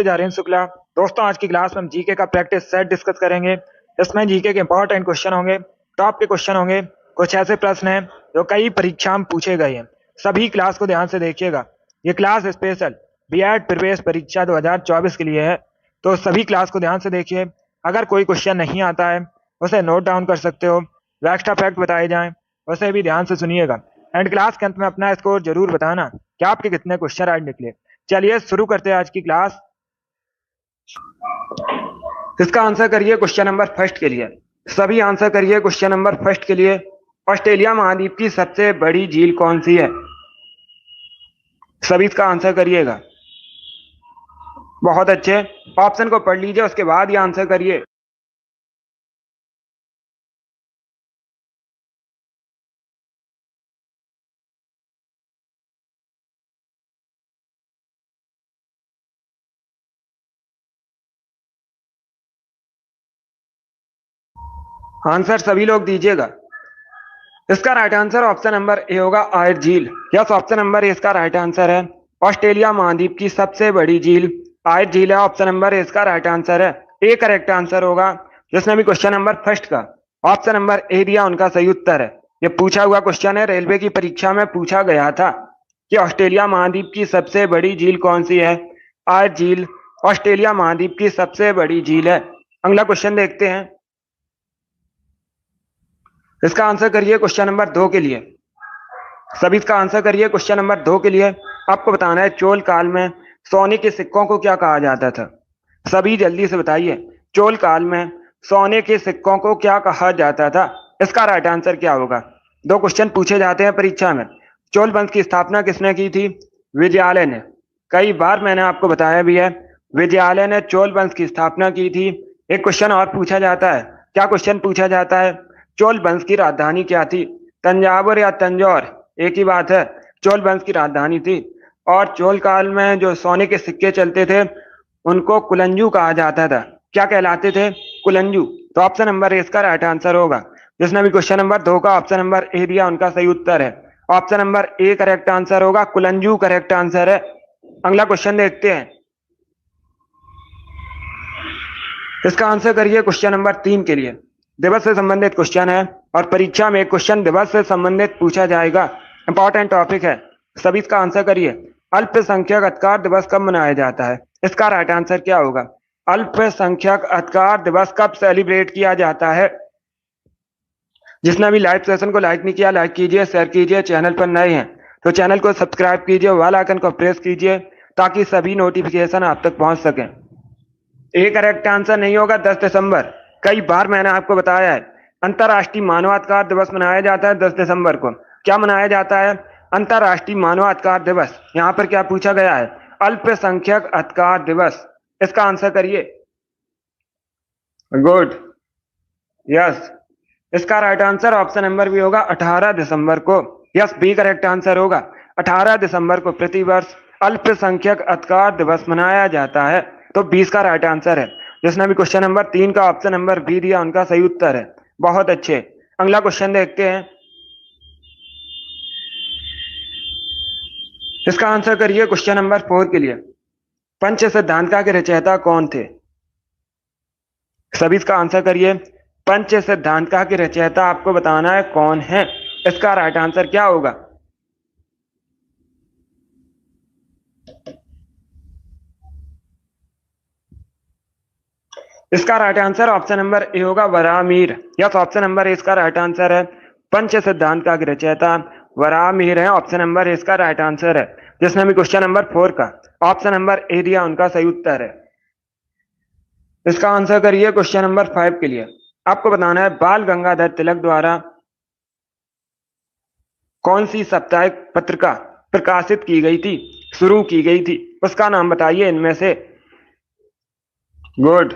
जारिन शुक्ला। दोस्तों, आज की क्लास में हम जीके का प्रैक्टिस सेट डिस्कस करेंगे। इसमें जीके के इंपॉर्टेंट क्वेश्चन होंगे, टॉप के क्वेश्चन होंगे, कुछ ऐसे प्रश्न हैं जो कई परीक्षा में पूछे गए हैं। सभी क्लास को ध्यान से देखिएगा। ये क्लास स्पेशल बीएड प्रवेश परीक्षा 2024 के लिए है, तो सभी क्लास को ध्यान से देखिए। अगर कोई क्वेश्चन नहीं आता है उसे नोट डाउन कर सकते हो। जो एक्स्ट्रा फैक्ट बताए जाएं उसे भी ध्यान से सुनिएगा। एंड क्लास के अंत में अपना स्कोर जरूर बताना कि आपके कितने क्वेश्चन आज निकले। चलिए शुरू करते हैं आज की क्लास। इसका आंसर करिए क्वेश्चन नंबर फर्स्ट के लिए। सभी आंसर करिए क्वेश्चन नंबर फर्स्ट के लिए। ऑस्ट्रेलिया महाद्वीप की सबसे बड़ी झील कौन सी है? सभी इसका आंसर करिएगा। बहुत अच्छे, ऑप्शन को पढ़ लीजिए, उसके बाद ये आंसर करिए। आंसर सभी लोग दीजिएगा। इसका right answer option number A होगा, आयर झील। यस, ऑप्शन नंबर ए इसका राइट आंसर है। ऑस्ट्रेलिया महाद्वीप की सबसे बड़ी झील आयर झील है। ऑप्शन नंबर ए इसका राइट आंसर है। ए करेक्ट आंसर होगा। जिसने भी क्वेश्चन नंबर फर्स्ट का ऑप्शन नंबर ए दिया उनका सही उत्तर है। ये पूछा हुआ क्वेश्चन है, रेलवे की परीक्षा में पूछा गया था कि ऑस्ट्रेलिया महाद्वीप की सबसे बड़ी झील कौन सी है? आयर झील ऑस्ट्रेलिया महाद्वीप की सबसे बड़ी झील है। अगला क्वेश्चन देखते हैं। इसका आंसर करिए क्वेश्चन नंबर 2 के लिए। सभी इसका आंसर करिए क्वेश्चन नंबर 2 के लिए। आपको बताना है चोल काल में सोने के सिक्कों को क्या कहा जाता था? सभी जल्दी से बताइए, चोल काल में सोने के सिक्कों को क्या कहा जाता था? इसका राइट आंसर क्या होगा? दो क्वेश्चन पूछे जाते हैं परीक्षा में। चोल वंश की स्थापना किसने की थी? विजयालय ने। कई बार मैंने आपको बताया भी है, विजयालय ने चोल वंश की स्थापना की थी। एक क्वेश्चन और पूछा जाता है। क्या क्वेश्चन पूछा जाता है? चोल वंश की राजधानी क्या थी? तंजावुर या तंजौर, एक ही बात है। चोल वंश की राजधानी थी। और चोल काल में जो सोने के सिक्के चलते थे उनको कुलंजू कहा जाता था। क्या कहलाते थे? कुलंजू। तो ऑप्शन नंबर ए इसका राइट आंसर होगा। जिसने भी क्वेश्चन नंबर 2 का ऑप्शन नंबर ए दिया उनका सही उत्तर है। Option number A correct answer होगा, कुलंजू करेक्ट आंसर है। अगला क्वेश्चन देखते हैं। इसका आंसर करिए क्वेश्चन नंबर 3 के लिए। दिवस से संबंधित क्वेश्चन है और परीक्षा में क्वेश्चन दिवस से संबंधित पूछा जाएगा। इंपॉर्टेंट टॉपिक है, सभी इसका आंसर करिए। अल्पसंख्यक अधिकार दिवस कब मनाया जाता है? इसका राइट आंसर क्या होगा? अल्पसंख्यक अधिकार दिवस कब सेलिब्रेट किया जाता है? जिसने भी लाइव सेशन को लाइक नहीं किया, लाइक कीजिए, शेयर कीजिए। चैनल पर नए हैं तो चैनल को सब्सक्राइब कीजिए, बेल आइकन को प्रेस कीजिए ताकि सभी नोटिफिकेशन आप तक पहुंच सके। ए करेक्ट आंसर नहीं होगा, 10 दिसंबर। कई बार मैंने आपको बताया है, अंतर्राष्ट्रीय मानवाधिकार दिवस मनाया जाता है 10 दिसंबर को। क्या मनाया जाता है? अंतर्राष्ट्रीय मानवाधिकार दिवस। यहाँ पर क्या पूछा गया है? अल्पसंख्यक अधिकार दिवस। इसका आंसर करिए। Good, yes. इसका right answer option number B होगा, 18 दिसंबर को। यस, बी करेक्ट आंसर होगा। 18 दिसंबर को प्रतिवर्ष अल्पसंख्यक अधिकार दिवस मनाया जाता है। तो 20 का राइट आंसर है। जिसने भी क्वेश्चन नंबर 3 का ऑप्शन नंबर बी दिया उनका सही उत्तर है। बहुत अच्छे। अगला क्वेश्चन देखते हैं। इसका आंसर करिए क्वेश्चन नंबर 4 के लिए। पंच सिद्धांतिका के रचयिता कौन थे? सभी इसका आंसर करिए। पंच सिद्धांतिका के रचयिता आपको बताना है कौन है। इसका राइट आंसर क्या होगा? इसका right answer option number A होगा, Varahamihira. Yes, option number A इसका राइट आंसर है। पंच सिद्धांतिका के रचयिता वराहमिहिर है। ऑप्शन नंबर ए इसका राइट आंसर है। जिसने भी क्वेश्चन नंबर 4 का ऑप्शन नंबर ए दिया उनका सही उत्तर है। इसका आंसर करिए क्वेश्चन नंबर 5 के लिए। आपको बताना है बाल गंगाधर तिलक द्वारा कौन सी साप्ताहिक पत्रिका प्रकाशित की गई थी, शुरू की गई थी? उसका नाम बताइए इनमें से। गुड,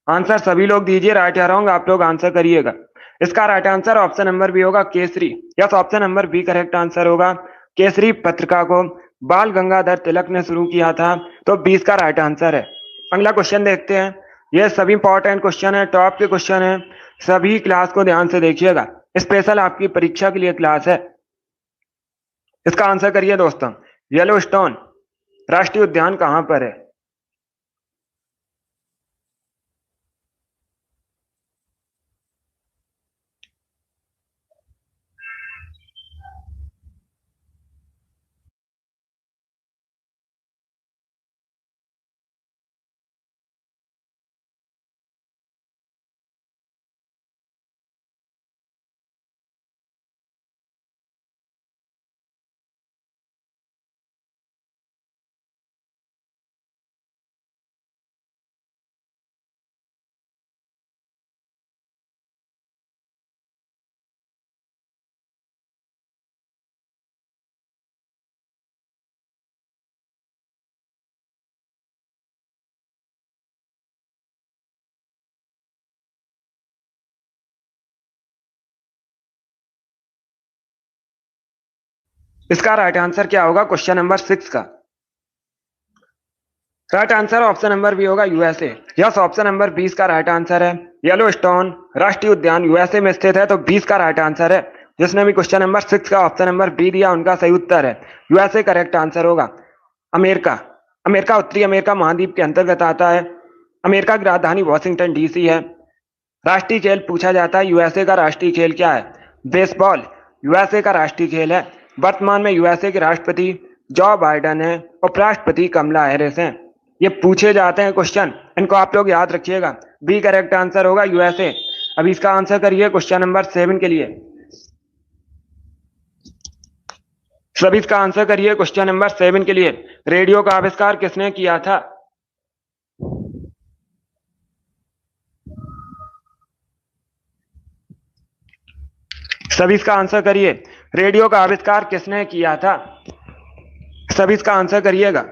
आंसर सभी लोग दीजिए। राइट या रॉन्ग आप लोग आंसर करिएगा। इसका right answer option number B होगा, Kesari. Yes, option number B correct answer होगा। केसरी पत्रिका को बाल गंगाधर तिलक ने शुरू किया था। तो 20 का राइट आंसर है। अगला क्वेश्चन देखते हैं। ये सभी इंपॉर्टेंट क्वेश्चन है, टॉप के क्वेश्चन है। सभी क्लास को ध्यान से देखिएगा, स्पेशल आपकी परीक्षा के लिए क्लास है। इसका आंसर करिए दोस्तों। येलोस्टोन राष्ट्रीय उद्यान कहां पर है? इसका राइट आंसर क्या होगा क्वेश्चन नंबर 6 का? Right answer option number B होगा यूएसए। यस, ऑप्शन नंबर 20 का राइट आंसर है। येलोस्टोन राष्ट्रीय उद्यान यूएसए में स्थित है, तो 20 का राइट आंसर है। जिसने भी क्वेश्चन नंबर 6 का ऑप्शन नंबर बी दिया उनका सही उत्तर है यूएसए करेक्ट आंसर होगा। अमेरिका, अमेरिका उत्तरी अमेरिका महाद्वीप के अंतर्गत आता है। अमेरिका की राजधानी वॉशिंगटन डीसी है। राष्ट्रीय खेल पूछा जाता है, यूएसए का राष्ट्रीय खेल क्या है? बेसबॉल यूएसए का राष्ट्रीय खेल है। वर्तमान में यूएसए के राष्ट्रपति जो बाइडेन है, उपराष्ट्रपति कमला हैरिस हैं। ये पूछे जाते हैं क्वेश्चन, इनको आप लोग याद रखिएगा। बी करेक्ट आंसर होगा यूएसए। अब इसका आंसर करिए क्वेश्चन नंबर 7 के लिए। सभी इसका आंसर करिए क्वेश्चन नंबर 7 के लिए। रेडियो का आविष्कार किसने किया था? सभी इसका आंसर करिए। रेडियो का आविष्कार किसने किया था? सभी इसका आंसर करिएगा।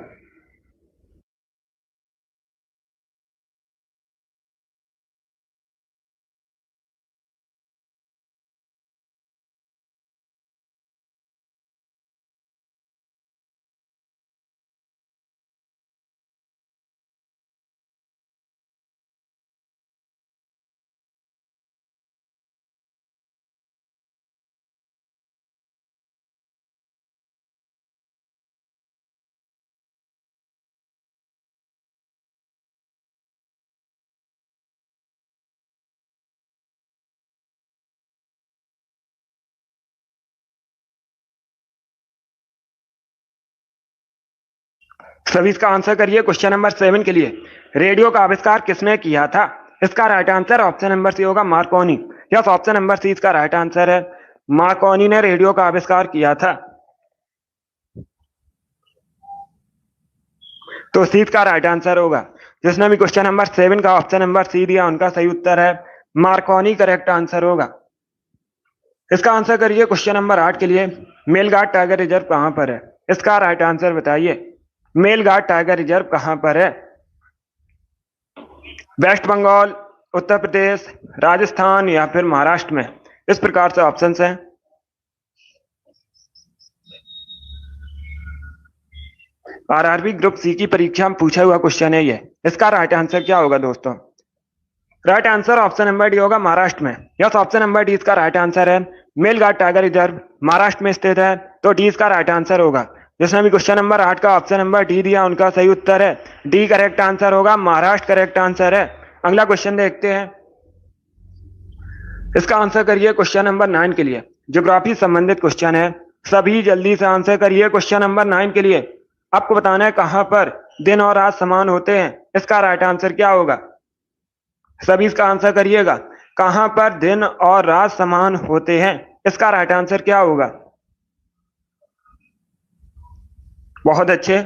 सभी इसका आंसर करिए क्वेश्चन नंबर 7 के लिए। रेडियो का आविष्कार किसने किया था? इसका right answer option number C होगा Marconi. Yes, option number C इसका राइट आंसर है। मार्कोनी ने रेडियो का आविष्कार किया था, तो सी इसका राइट आंसर होगा। जिसने भी क्वेश्चन नंबर 7 का ऑप्शन नंबर सी दिया उनका सही उत्तर है मार्कोनी करेक्ट आंसर होगा। इसका आंसर करिए क्वेश्चन नंबर 8 के लिए। मेलघाट टाइगर रिजर्व कहां पर है? इसका राइट आंसर बताइए। मेलघाट टाइगर रिजर्व कहां पर है? वेस्ट बंगाल, उत्तर प्रदेश, राजस्थान या फिर महाराष्ट्र में? इस प्रकार से ऑप्शंस हैं। आरआरबी ग्रुप सी की परीक्षा में पूछा हुआ क्वेश्चन है ये। इसका राइट आंसर क्या होगा दोस्तों? Right answer option number D होगा महाराष्ट्र में। यस, ऑप्शन नंबर डी इसका राइट आंसर है। मेलघाट टाइगर रिजर्व महाराष्ट्र में स्थित है, तो डी इसका राइट आंसर होगा। जिसने भी क्वेश्चन नंबर 8 का ऑप्शन नंबर डी दिया उनका सही उत्तर है डी करेक्ट आंसर होगा, महाराष्ट्र करेक्ट आंसर है। अगला क्वेश्चन देखते हैं। इसका आंसर करिए क्वेश्चन नंबर 9 के लिए। ज्योग्राफी संबंधित क्वेश्चन है, सभी जल्दी से आंसर करिए क्वेश्चन नंबर 9 के लिए। आपको बताना है कहां पर दिन और रात समान होते हैं। इसका राइट आंसर क्या होगा? सभी इसका आंसर करिएगा। कहां पर दिन और रात समान होते हैं? इसका राइट आंसर क्या होगा? बहुत अच्छे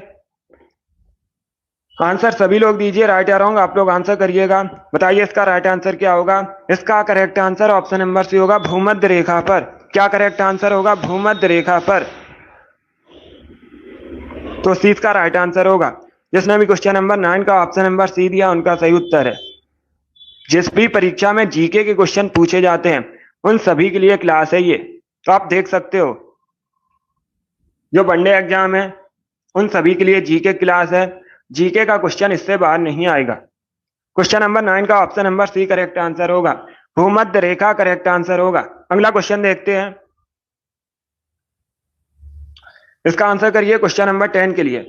आंसर सभी लोग दीजिए। राइट या रॉन्ग आप लोग आंसर करिएगा। बताइए इसका राइट आंसर क्या होगा? इसका correct answer option number C होगा भूमध्य रेखा पर। क्या करेक्ट आंसर होगा? भूमध्य रेखा पर, तो सी इसका राइट आंसर होगा। जिसने भी क्वेश्चन नंबर 9 का ऑप्शन नंबर सी दिया उनका सही उत्तर है। जिस भी परीक्षा में जीके के क्वेश्चन पूछे जाते हैं उन सभी के लिए क्लास है ये, तो आप देख सकते हो। जो वनडे एग्जाम है उन सभी के लिए जीके क्लास है। जीके का क्वेश्चन इससे बाहर नहीं आएगा। क्वेश्चन नंबर 9 का option number C correct answer होगा, भूमध्य रेखा करेक्ट आंसर होगा। अगला क्वेश्चन देखते हैं। इसका आंसर करिए क्वेश्चन नंबर 10 के लिए।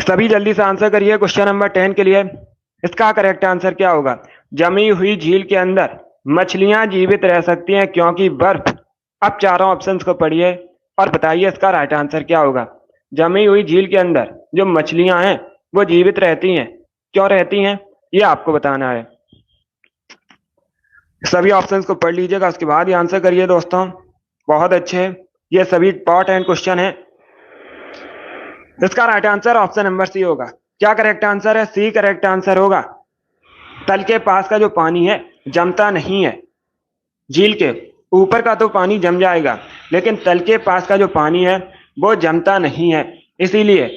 सभी जल्दी से आंसर करिए क्वेश्चन नंबर 10 के लिए। इसका करेक्ट आंसर क्या होगा? जमी हुई झील के अंदर मछलियां जीवित रह सकती हैं क्योंकि बर्फ। अब चारों ऑप्शंस को पढ़िए और बताइए इसका राइट आंसर क्या होगा। जमी हुई झील के अंदर जो मछलियां हैं वो जीवित रहती हैं, क्यों रहती हैं ये आपको बताना है। सभी ऑप्शंस को पढ़ लीजिएगा, उसके बाद ही आंसर करिए दोस्तों। बहुत अच्छे, ये सभी इंपॉर्टेंट क्वेश्चन है। इसका right answer option number C होगा। क्या करेक्ट आंसर है? सी करेक्ट आंसर होगा। तल के पास का जो पानी है जमता नहीं है। झील के ऊपर का तो पानी जम जाएगा, लेकिन तल के पास का जो पानी है वो जमता नहीं है, इसीलिए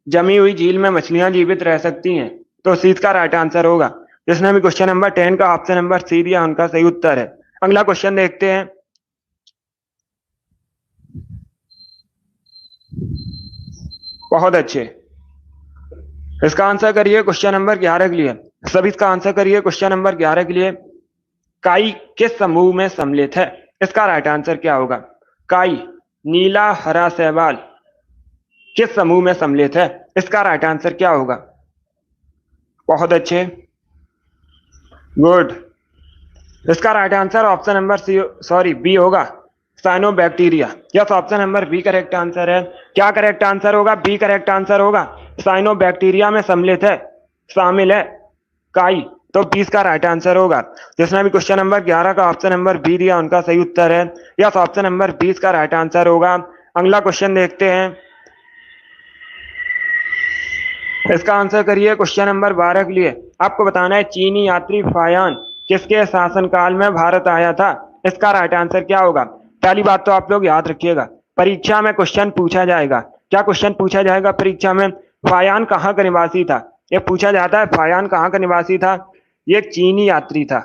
जमी हुई झील में मछलियां जीवित रह सकती हैं, तो सी का राइट आंसर होगा। जिसने भी क्वेश्चन नंबर 10 का ऑप्शन नंबर सी दिया उनका सही उत्तर है। अगला क्वेश्चन देखते हैं। बहुत अच्छे। इसका आंसर करिए क्वेश्चन नंबर 11 के लिए। सभी इसका आंसर करिए क्वेश्चन नंबर 11 के लिए। काई किस समूह में सम्मिलित है? इसका राइट आंसर क्या होगा? काई, नीला, हरा, शैवाल किस समूह में सम्मिलित है? इसका राइट आंसर क्या होगा? बहुत अच्छे, गुड। इसका right answer option number B होगा, cyanobacteria. Yes, option number B correct answer है। क्या करेक्ट आंसर होगा? बी करेक्ट आंसर होगा। साइनोबैक्टीरिया में सम्मिलित है, शामिल है काई, तो 20 का राइट आंसर होगा। जिसने भी क्वेश्चन नंबर 11 का ऑप्शन नंबर बी दिया उनका सही उत्तर है। यस, ऑप्शन नंबर 20 का राइट आंसर होगा। अगला क्वेश्चन देखते हैं। इसका आंसर करिए क्वेश्चन नंबर 12 के लिए। आपको बताना है चीनी यात्री फायान किसके शासनकाल में भारत आया था? इसका राइट आंसर क्या होगा? पहली बात तो आप लोग याद रखिएगा, परीक्षा में क्वेश्चन पूछा जाएगा। क्या क्वेश्चन पूछा जाएगा परीक्षा में? फायान कहाँ का निवासी था, ये पूछा जाता है। फायान कहाँ का निवासी था? ये चीनी यात्री था।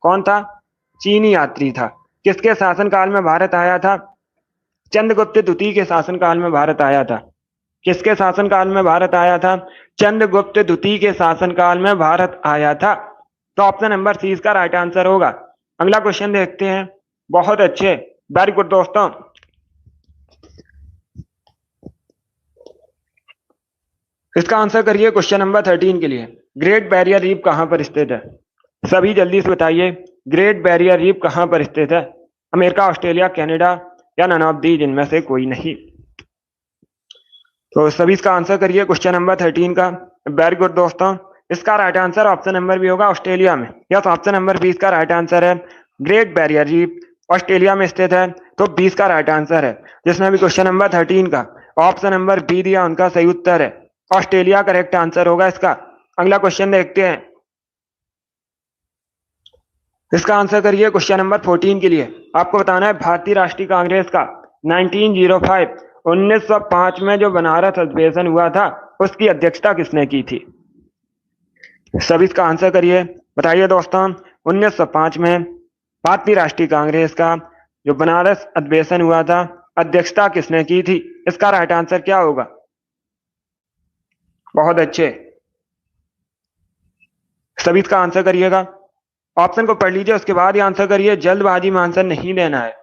कौन था? चीनी यात्री था। किसके शासनकाल में भारत आया था? चंद्रगुप्त द्वितीय के शासनकाल में भारत आया था। किसके शासनकाल में भारत आया था? चंद्रगुप्त द्वितीय के शासनकाल में भारत आया था। तो ऑप्शन नंबर सी इसका राइट आंसर होगा। अगला क्वेश्चन देखते हैं। बहुत अच्छे, वेरी गुड दोस्तों। इसका आंसर करिए क्वेश्चन नंबर 13 के लिए। ग्रेट बैरियर रीफ कहां पर स्थित है? सभी जल्दी से बताइए, ग्रेट बैरियर रीफ कहां पर स्थित है? अमेरिका, ऑस्ट्रेलिया, कनाडा या नन ऑफ दी, जिनमें से कोई नहीं। तो सभी इसका आंसर करिए क्वेश्चन नंबर 13 का। वेरी गुड दोस्तों। इसका right answer option number B होगा, ऑस्ट्रेलिया में। यस, ऑप्शन नंबर 20 का राइट आंसर है। ग्रेट बैरियर रीफ ऑस्ट्रेलिया में स्थित है, तो 20 का राइट आंसर है। जिसमें भी क्वेश्चन नंबर 13 का ऑप्शन नंबर बी दिया उनका सही उत्तर है, ऑस्ट्रेलिया करेक्ट आंसर होगा इसका। अगला क्वेश्चन देखते हैं। इसका आंसर करिए क्वेश्चन नंबर 14 के लिए। आपको बताना है भारतीय राष्ट्रीय कांग्रेस का 1905 में जो बनारस अधिवेशन हुआ था उसकी अध्यक्षता किसने की थी? सभी इसका आंसर करिए, बताइए दोस्तों। 1905 में भारतीय राष्ट्रीय कांग्रेस का जो बनारस अधिवेशन हुआ था, अध्यक्षता किसने की थी? इसका राइट आंसर क्या होगा? बहुत अच्छे, सभी इसका आंसर करिएगा। ऑप्शन को पढ़ लीजिए, उसके बाद ही आंसर करिए, जल्दबाजी में आंसर नहीं देना है।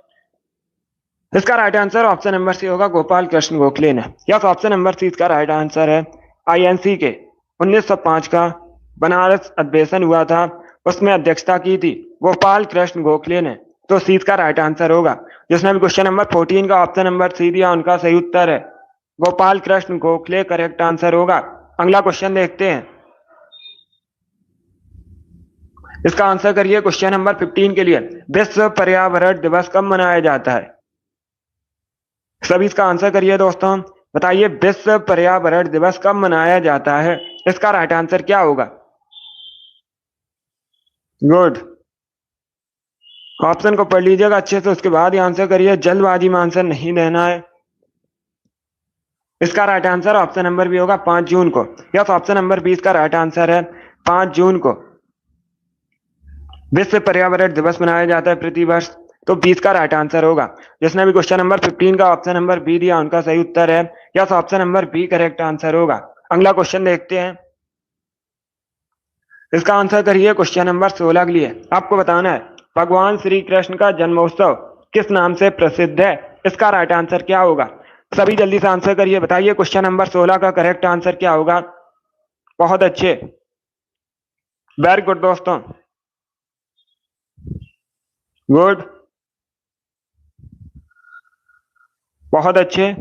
इसका right answer option number C होगा, गोपाल कृष्ण गोखले ने। यस, ऑप्शन नंबर सी इसका राइट आंसर है। आईएनसी के 1905 का बनारस अधिवेशन हुआ था, उसमें अध्यक्षता की थी गोपाल कृष्ण गोखले ने, तो सी इसका राइट आंसर होगा। जिसने भी क्वेश्चन नंबर 14 का ऑप्शन नंबर सी दिया उनका सही उत्तर है, गोपाल कृष्ण गोखले करेक्ट आंसर होगा। अगला क्वेश्चन देखते हैं। इसका आंसर करिए क्वेश्चन नंबर 15 के लिए। विश्व पर्यावरण दिवस कब मनाया जाता है? सभी इसका आंसर करिए दोस्तों, बताइए विश्व पर्यावरण दिवस कब मनाया जाता है? इसका राइट आंसर क्या होगा? गुड, ऑप्शन को पढ़ लीजिएगा अच्छे से, उसके बाद ही आंसर करिए, जल्दबाजी में आंसर नहीं देना है। इसका right answer option number B होगा, 5 जून को। यस, ऑप्शन नंबर 20 का राइट आंसर है, 5 जून को विश्व पर्यावरण दिवस मनाया जाता है प्रति वर्ष, तो 20 का राइट आंसर होगा। जिसने भी क्वेश्चन नंबर 15 का ऑप्शन नंबर बी दिया उनका सही उत्तर है। Yes, option number B correct answer होगा। अगला क्वेश्चन देखते हैं। इसका आंसर करिए क्वेश्चन नंबर 16 के लिए। आपको बताना है भगवान श्री कृष्ण का जन्मोत्सव किस नाम से प्रसिद्ध है? इसका राइट आंसर क्या होगा? सभी जल्दी से आंसर करिए, बताइए क्वेश्चन नंबर 16 का करेक्ट आंसर क्या होगा? बहुत अच्छे, वेरी गुड दोस्तों, गुड, बहुत अच्छे।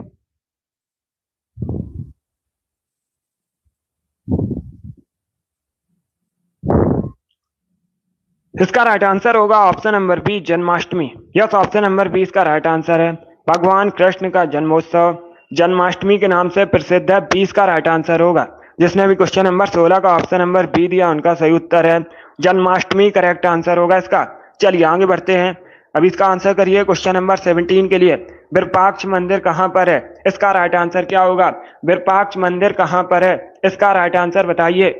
इसका राइट आंसर होगा option number B, Janmashtami. Yes, option number 20 का राइट आंसर है। भगवान कृष्ण का जन्मोत्सव जन्माष्टमी के नाम से प्रसिद्ध है, 20 का राइट आंसर होगा। जिसने भी क्वेश्चन नंबर 16 का ऑप्शन नंबर बी दिया उनका सही उत्तर है, जन्माष्टमी करेक्ट आंसर होगा इसका। चलिए आगे बढ़ते हैं। अब इसका आंसर करिए क्वेश्चन नंबर 17 के लिए। विरूपाक्ष मंदिर कहां पर है? इसका राइट आंसर क्या होगा? विरूपाक्ष मंदिर कहां पर है? इसका राइट आंसर बताइए,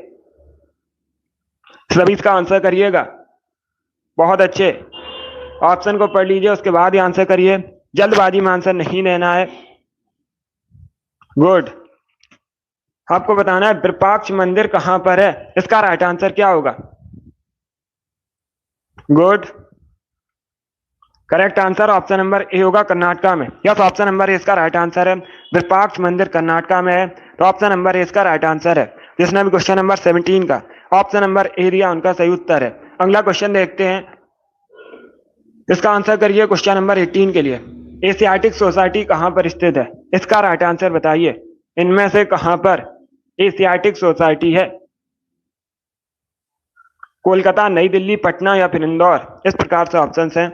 सभी इसका आंसर करिएगा। बहुत अच्छे, ऑप्शन को पढ़ लीजिए, उसके बाद ही आंसर करिए, जल्दबाजी में आंसर नहीं देना है। गुड, आपको बताना है विरूपाक्ष मंदिर कहां पर है। इसका राइट आंसर क्या होगा? Good. Correct answer option number A होगा, कर्नाटका में। यस, ऑप्शन नंबर ए इसका राइट आंसर है। विरूपाक्ष मंदिर कर्नाटका में है, तो ऑप्शन नंबर ए इसका राइट आंसर है। जिसने भी क्वेश्चन नंबर 17 का ऑप्शन नंबर ए दिया उनका सही उत्तर है। अगला क्वेश्चन देखते हैं, इसका आंसर करिए क्वेश्चन नंबर 18 के लिए। एशियाटिक सोसाइटी कहां पर स्थित है? इसका राइट आंसर बताइए। इनमें से कहां पर एशियाटिक सोसाइटी है? कोलकाता, नई दिल्ली, पटना या फिर इंदौर? इस प्रकार से ऑप्शन हैं,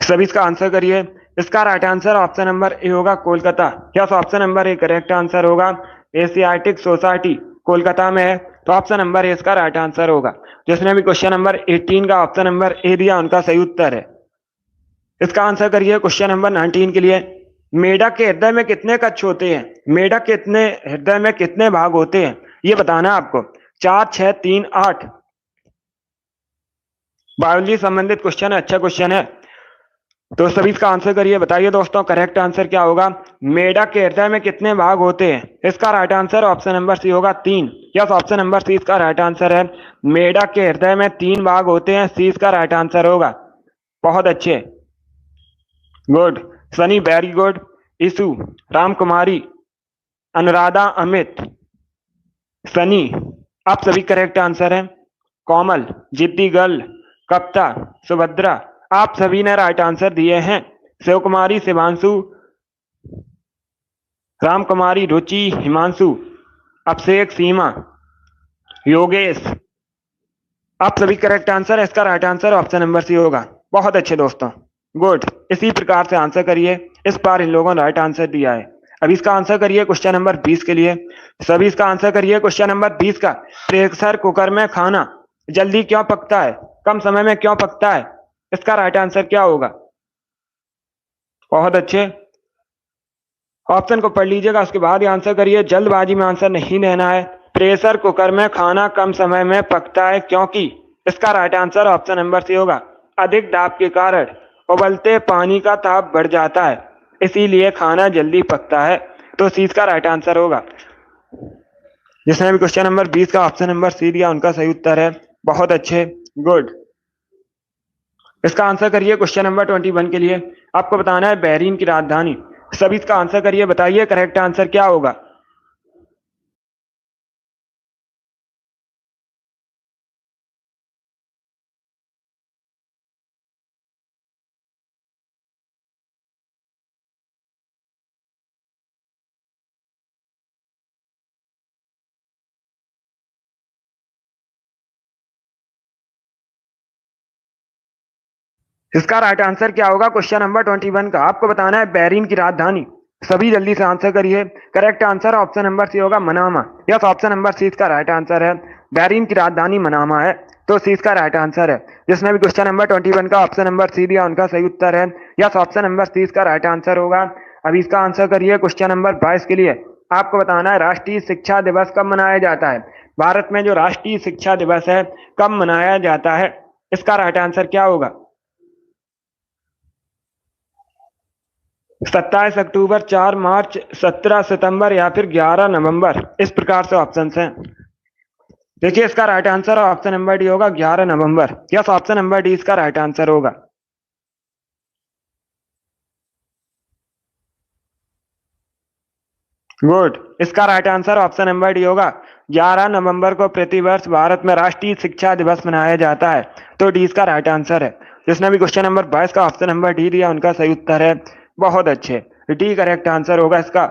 सभी इसका आंसर करिए। इसका right answer option number A होगा, Kolkata. Yes, option number A correct answer होगा। एशियाटिक सोसाइटी कोलकाता में है, तो ऑप्शन नंबर ए इसका राइट आंसर होगा। जिसने भी क्वेश्चन नंबर 18 का ऑप्शन नंबर ए दिया उनका सही उत्तर है। इसका आंसर करिए क्वेश्चन नंबर 19 के लिए। मेढक के हृदय में कितने कक्ष होते हैं? मेढक के इतने हृदय में कितने भाग होते हैं, ये बताना है आपको। 4, 6, 3, 8? बायोलॉजी संबंधित क्वेश्चन है, अच्छा क्वेश्चन है, तो सभी इसका आंसर करिए। बताइए दोस्तों, करेक्ट आंसर क्या होगा? मेढक के हृदय में कितने भाग होते हैं? इसका right answer option number C होगा, 3। यस, ऑप्शन नंबर सी इसका राइट आंसर है। मेढक के हृदय में 3 भाग होते हैं, सी इसका राइट आंसर होगा। बहुत अच्छे, good. Sunny, very good. Ishu, Ramkumari, Anuradha, Amit, Sunny, आप सभी करेक्ट आंसर है। कोमल, जिद्दी गर्ल, कप्ता, सुभद्रा, आप सभी ने राइट आंसर दिए हैं। शिव कुमारी, शिवांशु, राम कुमारी, रुचि, हिमांशु, अभिषेक, सीमा, योगेश, आप सभी करेक्ट आंसर है। इसका right answer option number C होगा। बहुत अच्छे दोस्तों, गुड। इसी प्रकार से आंसर करिए। इस बार इन लोगों ने राइट आंसर दिया है। अब इसका आंसर करिए क्वेश्चन नंबर 20 के लिए। सभी इसका आंसर करिए क्वेश्चन नंबर 20 का। प्रेशर कुकर में खाना जल्दी क्यों पकता है, कम समय में क्यों पकता है? इसका राइट आंसर क्या होगा? बहुत अच्छे, ऑप्शन को पढ़ लीजिएगा, उसके बाद ही आंसर करिए। जल्दबाजी में आंसर नहीं देना है। प्रेशर कुकर में खाना कम समय में पकता है क्योंकि? इसका right answer option number C होगा। अधिक दाब के कारण उबलते पानी का ताप बढ़ जाता है, इसीलिए खाना जल्दी पकता है, तो सी इसका राइट आंसर होगा। जिसने भी क्वेश्चन नंबर 20 का ऑप्शन नंबर सी दिया उनका सही उत्तर है। बहुत अच्छे, गुड। इसका आंसर करिए क्वेश्चन नंबर 21 के लिए। आपको बताना है बहरीन की राजधानी। सभी इसका आंसर करिए, बताइए करेक्ट आंसर क्या होगा? इसका राइट आंसर क्या होगा क्वेश्चन नंबर 21 का? आपको बताना है बहरीन की राजधानी। सभी जल्दी से आंसर करिए। Correct answer option number C होगा, Manama. Yes, option number C इसका राइट आंसर है। बहरीन की राजधानी मनामा है, तो सी इसका राइट आंसर है। जिसने भी क्वेश्चन नंबर 21 का ऑप्शन नंबर सी दिया उनका सही उत्तर है। यस, ऑप्शन नंबर सी इसका राइट आंसर होगा। अभी इसका आंसर करिए क्वेश्चन नंबर 22 के लिए। आपको बताना है राष्ट्रीय शिक्षा दिवस कब मनाया जाता है? भारत में जो राष्ट्रीय शिक्षा दिवस है कब मनाया जाता है? इसका राइट आंसर क्या होगा? 27 अक्टूबर, 4 मार्च, 17 सितंबर या फिर 11 नवंबर? इस प्रकार से ऑप्शंस हैं। देखिए, इसका right answer option number D होगा, 11 नवंबर। यस, ऑप्शन नंबर डी इसका राइट आंसर होगा। गुड। इसका right answer option number D होगा। 11 नवंबर को प्रतिवर्ष भारत में राष्ट्रीय शिक्षा दिवस मनाया जाता है, तो डी इसका राइट आंसर है। जिसने भी क्वेश्चन नंबर 22 का ऑप्शन नंबर डी दिया उनका सही उत्तर है। बहुत अच्छे, डी करेक्ट आंसर होगा इसका।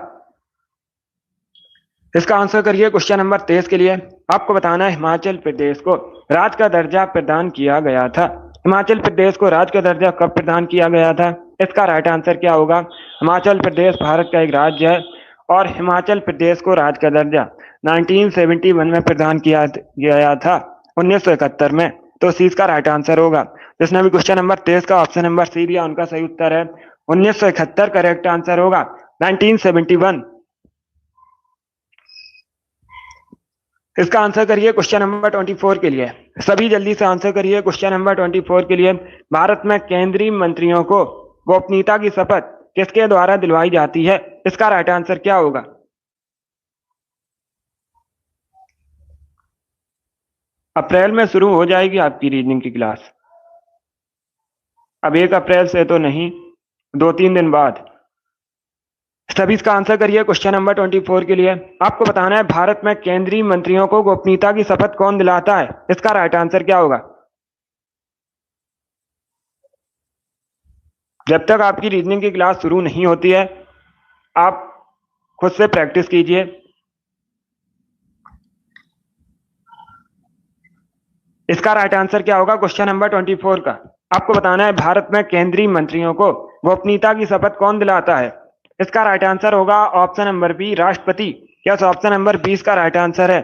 इसका आंसर करिए क्वेश्चन नंबर 23 के लिए। आपको बताना है हिमाचल प्रदेश को राज्य का दर्जा प्रदान किया गया था। हिमाचल प्रदेश को राज्य का दर्जा कब प्रदान किया गया था? इसका राइट आंसर क्या होगा? हिमाचल प्रदेश भारत का एक राज्य है और हिमाचल प्रदेश को राज्य का दर्जा 1971 में प्रदान किया गया था, 1971 में, तो सी इसका राइट आंसर होगा। जिसने भी क्वेश्चन नंबर 23 का ऑप्शन नंबर सी दिया उनका सही उत्तर है। 1971 करेक्ट आंसर होगा, 1971। इसका आंसर करिए क्वेश्चन नंबर 24 के लिए। सभी जल्दी से आंसर करिए क्वेश्चन नंबर 24 के लिए। भारत में केंद्रीय मंत्रियों को गोपनीयता की शपथ किसके द्वारा दिलवाई जाती है? इसका राइट आंसर क्या होगा? अप्रैल में शुरू हो जाएगी आपकी रीजनिंग की क्लास। अब 1 अप्रैल से तो नहीं, 2-3 दिन बाद। सभी इसका आंसर करिए क्वेश्चन नंबर 24 के लिए। आपको बताना है भारत में केंद्रीय मंत्रियों को गोपनीयता की शपथ कौन दिलाता है? इसका राइट आंसर क्या होगा? जब तक आपकी रीजनिंग की क्लास शुरू नहीं होती है आप खुद से प्रैक्टिस कीजिए। इसका राइट आंसर क्या होगा क्वेश्चन नंबर 24 का? आपको बताना है भारत में केंद्रीय मंत्रियों को गोपनीयता की शपथ कौन दिलाता है? इसका राइट आंसर होगा ऑप्शन नंबर बी, राष्ट्रपति। यस, ऑप्शन नंबर 20 का राइट आंसर है।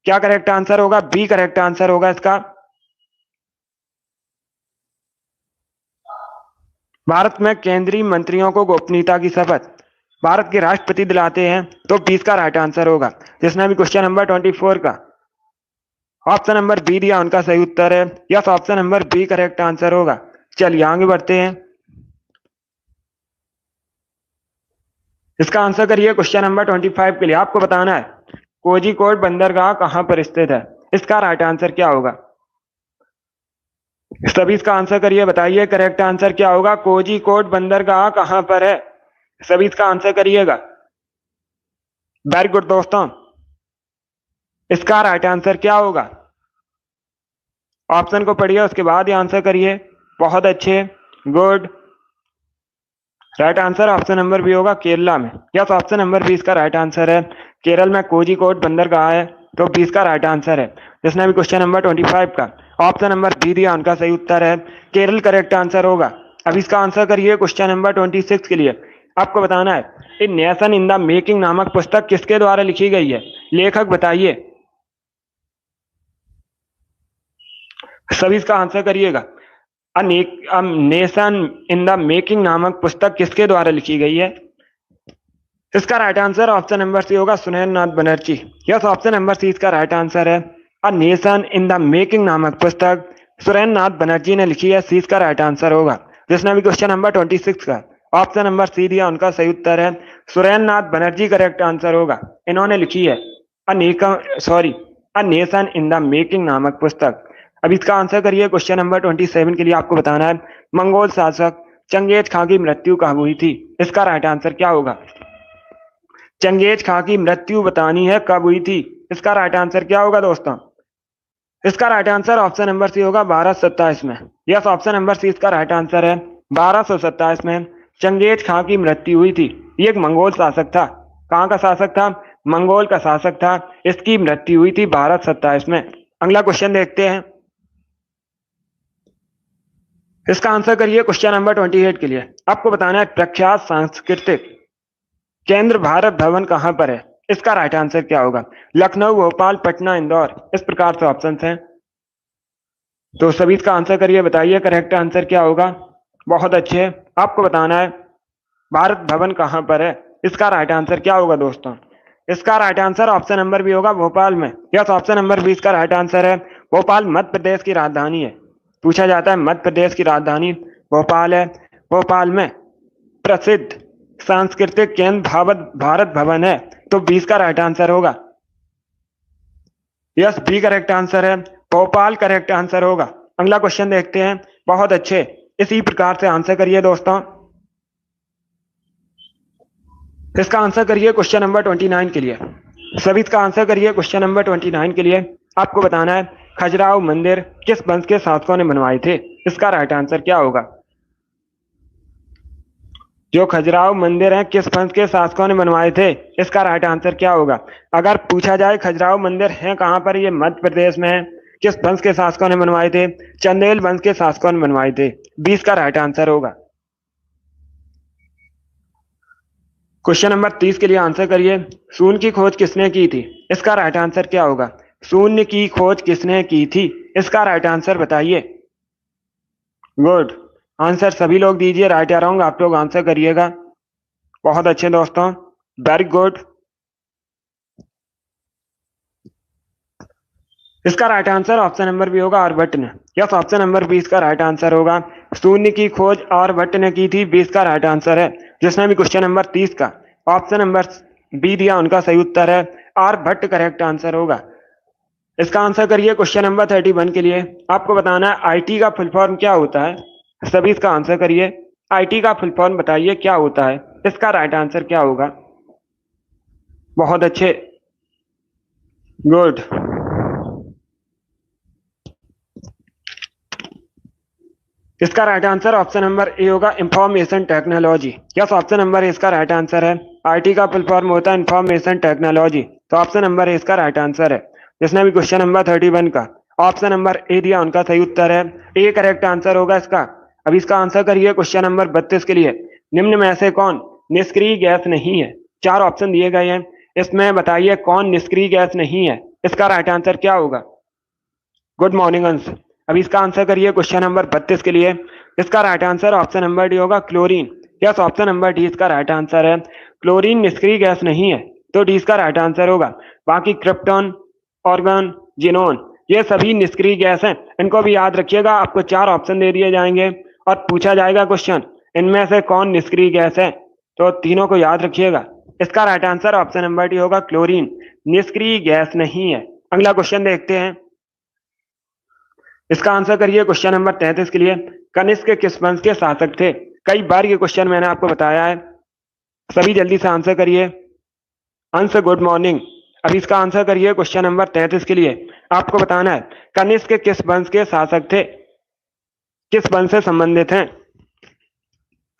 क्या करेक्ट आंसर होगा? बी करेक्ट आंसर होगा इसका। भारत में केंद्रीय मंत्रियों को गोपनीयता की शपथ भारत के राष्ट्रपति दिलाते हैं, तो 20 का राइट आंसर होगा। जिसने भी क्वेश्चन नंबर 24 का ऑप्शन नंबर बी दिया उनका सही उत्तर है। Yes, option number B correct answer होगा। चलिए आगे बढ़ते हैं। इसका आंसर करिए क्वेश्चन नंबर 25 के लिए। आपको बताना है कोझिकोड बंदरगाह कहां पर स्थित है? इसका राइट आंसर क्या होगा? सभी इसका आंसर करिए, बताइए करेक्ट आंसर क्या होगा? कोझिकोड बंदरगाह कहां पर है? सभी इसका आंसर करिएगा। वेरी गुड दोस्तों, इसका राइट आंसर क्या होगा? ऑप्शन को पढ़िए उसके बाद ही आंसर करिए। बहुत अच्छे, good. Right answer option number B होगा, केरला में। यस, ऑप्शन नंबर 20 का राइट आंसर है। केरल में कोझिकोड बंदरगाह है, तो 20 का राइट आंसर है। जिसने भी क्वेश्चन नंबर 25 का ऑप्शन नंबर बी दिया उनका सही उत्तर है, केरल करेक्ट आंसर होगा। अब इसका आंसर करिए क्वेश्चन नंबर 26 के लिए। आपको बताना है a nation in the making नामक पुस्तक किसके द्वारा लिखी गई है? लेखक बताइए। सभी इसका आंसर करिएगा। नेशन इन द मेकिंग नामक पुस्तक किसके द्वारा लिखी गई है? इसका right answer option number C होगा, Surendra Nath Banerjee. Yes, option number C इसका राइट आंसर है। A nation in the making नामक पुस्तक सुरेंद्र नाथ बनर्जी ने लिखी है, सी इसका राइट आंसर होगा। जिसने भी क्वेश्चन नंबर 26 का ऑप्शन नंबर सी दिया उनका सही उत्तर है, सुरेंद्र नाथ बनर्जी करेक्ट आंसर होगा। इन्होंने लिखी है a nation in the making नामक पुस्तक। अब इसका आंसर करिए क्वेश्चन नंबर 27 के लिए। आपको बताना है मंगोल शासक चंगेज खां की मृत्यु कब हुई थी? इसका राइट आंसर क्या होगा? चंगेज खां की मृत्यु बतानी है कब हुई थी। इसका राइट आंसर क्या होगा दोस्तों? इसका right answer option number C होगा, 1227 में। यस, ऑप्शन नंबर सी इसका राइट आंसर है। 1227 में चंगेज खां की मृत्यु हुई थी। ये एक मंगोल शासक था। कहाँ का शासक था? मंगोल का शासक था। इसकी मृत्यु हुई थी 1227 में। अगला क्वेश्चन देखते हैं। इसका आंसर करिए क्वेश्चन नंबर 28 के लिए। आपको बताना है प्रख्यात सांस्कृतिक केंद्र भारत भवन कहां पर है? इसका राइट आंसर क्या होगा? लखनऊ, भोपाल, पटना, इंदौर। इस प्रकार से ऑप्शन हैं, तो सभी इसका आंसर करिए, बताइए करेक्ट आंसर क्या होगा। बहुत अच्छे। आपको बताना है भारत भवन कहां पर है? इसका राइट आंसर क्या होगा दोस्तों? इसका right answer option number B होगा, भोपाल में। यस, ऑप्शन नंबर 20 का राइट आंसर है। भोपाल मध्य प्रदेश की राजधानी है। पूछा जाता है मध्य प्रदेश की राजधानी भोपाल है। भोपाल में प्रसिद्ध सांस्कृतिक केंद्र भारत भवन है, तो 20 का राइट आंसर होगा। यस, बी करेक्ट आंसर है। भोपाल करेक्ट आंसर होगा। अगला क्वेश्चन देखते हैं। बहुत अच्छे, इसी प्रकार से आंसर करिए दोस्तों। इसका आंसर करिए क्वेश्चन नंबर 29 के लिए। सभी इसका आंसर करिए क्वेश्चन नंबर 29 के लिए। आपको बताना है खजुराहो मंदिर किस वंश के शासकों ने बनवाए थे? इसका राइट आंसर क्या होगा? जो खजुराहो मंदिर है किस वंश के शासकों ने बनवाए थे? इसका राइट आंसर क्या होगा? अगर पूछा जाए खजुराहो मंदिर है कहां पर, ये मध्य प्रदेश में है, किस वंश के शासकों ने बनवाए थे? चंदेल वंश के शासकों ने बनवाए थे। 20 का राइट आंसर होगा। क्वेश्चन नंबर 30 के लिए आंसर करिए। शून्य की खोज किसने की थी? इसका राइट आंसर क्या होगा? शून्य की खोज किसने की थी? इसका राइट आंसर बताइए। गुड आंसर सभी लोग दीजिए, राइट या रॉन्ग आप लोग आंसर करिएगा। बहुत अच्छे दोस्तों, वेरी गुड। इसका right answer option number B होगा, आर्यभट्ट ने। यस, ऑप्शन नंबर 20 का राइट आंसर होगा। शून्य की खोज आर्यभट्ट ने की थी, 20 का राइट आंसर है। जिसने भी क्वेश्चन नंबर 30 का ऑप्शन नंबर बी दिया उनका सही उत्तर है, आर्यभट्ट करेक्ट आंसर होगा। इसका आंसर करिए क्वेश्चन नंबर 31 के लिए। आपको बताना है आईटी का फुल फॉर्म क्या होता है। सभी इसका आंसर करिए। आईटी का फुल फॉर्म बताइए क्या होता है। इसका राइट आंसर क्या होगा। बहुत अच्छे, गुड। इसका right answer option number A होगा, information technology. Yes, option number A इसका राइट आंसर है। आईटी का फुल फॉर्म होता है इंफॉर्मेशन टेक्नोलॉजी, तो ऑप्शन नंबर ए इसका राइट आंसर है। जिसने भी क्वेश्चन नंबर 31 का ऑप्शन नंबर ए दिया उनका सही उत्तर है। ए करेक्ट आंसर होगा इसका। अब इसका आंसर करिए क्वेश्चन नंबर 32 के लिए। निम्न में से कौन निष्क्रिय गैस नहीं है। चार ऑप्शन दिए गए हैं, इसमें बताइए कौन निष्क्रिय गैस नहीं है। इसका राइट आंसर क्या होगा। गुड मॉर्निंग अंश। अब इसका आंसर करिए क्वेश्चन नंबर 32 के लिए। इसका right answer option number D होगा, क्लोरीन। यस, ऑप्शन नंबर डी इसका राइट आंसर है। क्लोरीन निष्क्रिय गैस नहीं है, तो डी इसका राइट आंसर होगा। बाकी क्रिप्टॉन, ऑर्गन, जिनोन, ये सभी निष्क्रिय गैस हैं। इनको भी याद रखिएगा। आपको चार ऑप्शन दे दिए जाएंगे और पूछा जाएगा क्वेश्चन इनमें से कौन निष्क्रिय गैस है, तो तीनों को याद रखिएगा। इसका right answer option number D होगा, क्लोरीन निष्क्रिय गैस नहीं है। अगला क्वेश्चन देखते हैं। इसका आंसर करिए क्वेश्चन नंबर 33 के लिए। कनिष्क किस वंश के शासक थे। कई बार ये क्वेश्चन मैंने आपको बताया है, सभी जल्दी से आंसर करिए। अंश गुड मॉर्निंग। अब इसका आंसर करिए क्वेश्चन नंबर 33 के लिए। आपको बताना है कनिष्क किस वंश के शासक थे, किस वंश से संबंधित हैं।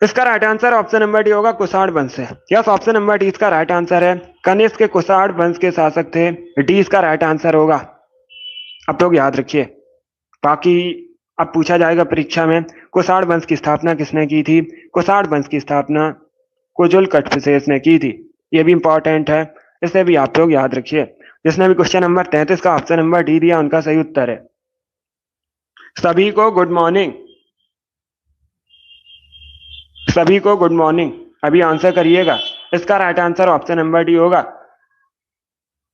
इसका right answer option number D होगा, कुषाण वंश से। यस, ऑप्शन नंबर डी इसका राइट आंसर है। कनिष्क के कुषाण वंश के शासक थे, डी इसका राइट आंसर होगा। अब लोग याद रखिए। बाकी अब पूछा जाएगा परीक्षा में कुषाण वंश की स्थापना किसने की थी। कुषाण वंश की स्थापना कुजुल कटफिसेस ने की थी। ये भी इंपॉर्टेंट है, इसे भी आप लोग याद रखिए। जिसने भी क्वेश्चन नंबर 33 का ऑप्शन नंबर डी दिया उनका सही उत्तर है। सभी को गुड मॉर्निंग, सभी को गुड मॉर्निंग। अभी आंसर करिएगा। इसका right answer option number D होगा।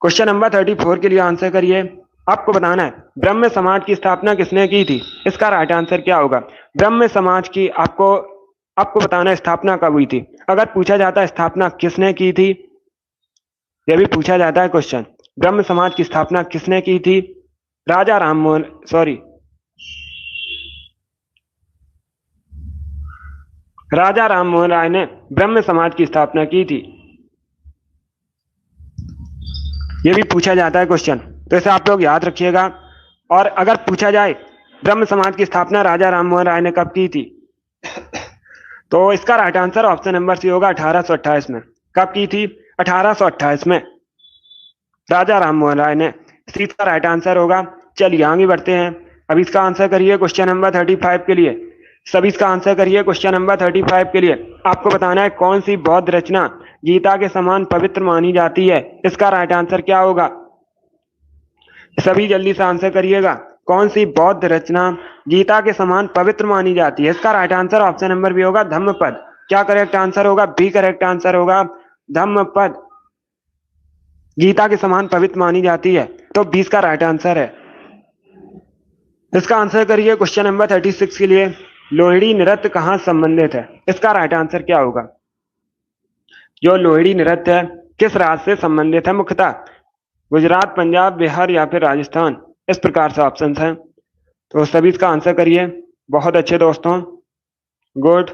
क्वेश्चन नंबर 34 के लिए आंसर करिए। आपको बताना है ब्रह्म समाज की स्थापना किसने की थी। इसका राइट आंसर क्या होगा। ब्रह्म समाज की आपको बताना है स्थापना कब हुई थी। अगर पूछा जाता है स्थापना किसने की थी, यह भी पूछा जाता है क्वेश्चन, ब्रह्म समाज की स्थापना किसने की थी। राजा राममोहन राय ने ब्रह्म समाज की स्थापना की थी। यह भी पूछा जाता है क्वेश्चन, तो इसे आप लोग याद रखिएगा। और अगर पूछा जाए ब्रह्म समाज की स्थापना राजा राममोहन राय ने कब की थी, तो इसका right answer option number C होगा, 1828 में। कब की थी, 1828 में राजा राममोहन राय ने। सी का राइट आंसर होगा। चलिए आगे बढ़ते हैं। अब इसका आंसर करिए क्वेश्चन नंबर 35 के लिए। सभी इसका आंसर करिए क्वेश्चन नंबर 35 के लिए। आपको बताना है कौन सी बौद्ध रचना गीता के समान पवित्र मानी जाती है। इसका राइट आंसर क्या होगा। सभी जल्दी से आंसर करिएगा। कौन सी बौद्ध रचना गीता के समान पवित्र मानी जाती है। इसका right answer option number B होगा, धम्मपद। क्या करेक्ट आंसर होगा, बी करेक्ट आंसर होगा, धम्मपद गीता के समान पवित्र मानी जाती है, तो 20 का राइट आंसर है। इसका आंसर करिए क्वेश्चन नंबर 36 के लिए। लोहड़ी नृत्य कहाँ संबंधित है। इसका राइट आंसर क्या होगा। जो लोहड़ी नृत्य है किस राज्य से संबंधित है मुख्यतः, गुजरात, पंजाब, बिहार या फिर राजस्थान। इस प्रकार से ऑप्शन हैं, तो सभी इसका आंसर करिए। बहुत अच्छे दोस्तों, गुड।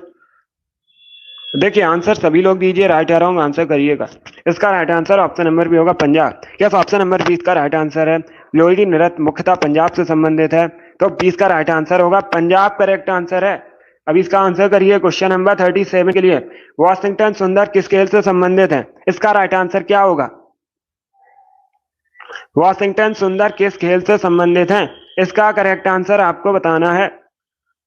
देखिए आंसर सभी लोग दीजिए, राइट या रॉन्ग आंसर करिएगा। इसका right answer option number B होगा, पंजाब। यस, ऑप्शन नंबर 20 का राइट आंसर है। लोहड़ी नृत्य मुख्यतः पंजाब से संबंधित है, तो 20 का राइट आंसर होगा, पंजाब करेक्ट आंसर है। अब इसका आंसर करिए क्वेश्चन नंबर 37 के लिए। वॉशिंगटन सुंदर किस खेल से संबंधित है। इसका राइट आंसर क्या होगा। वॉशिंगटन सुंदर किस खेल से संबंधित हैं, इसका करेक्ट आंसर आपको बताना है।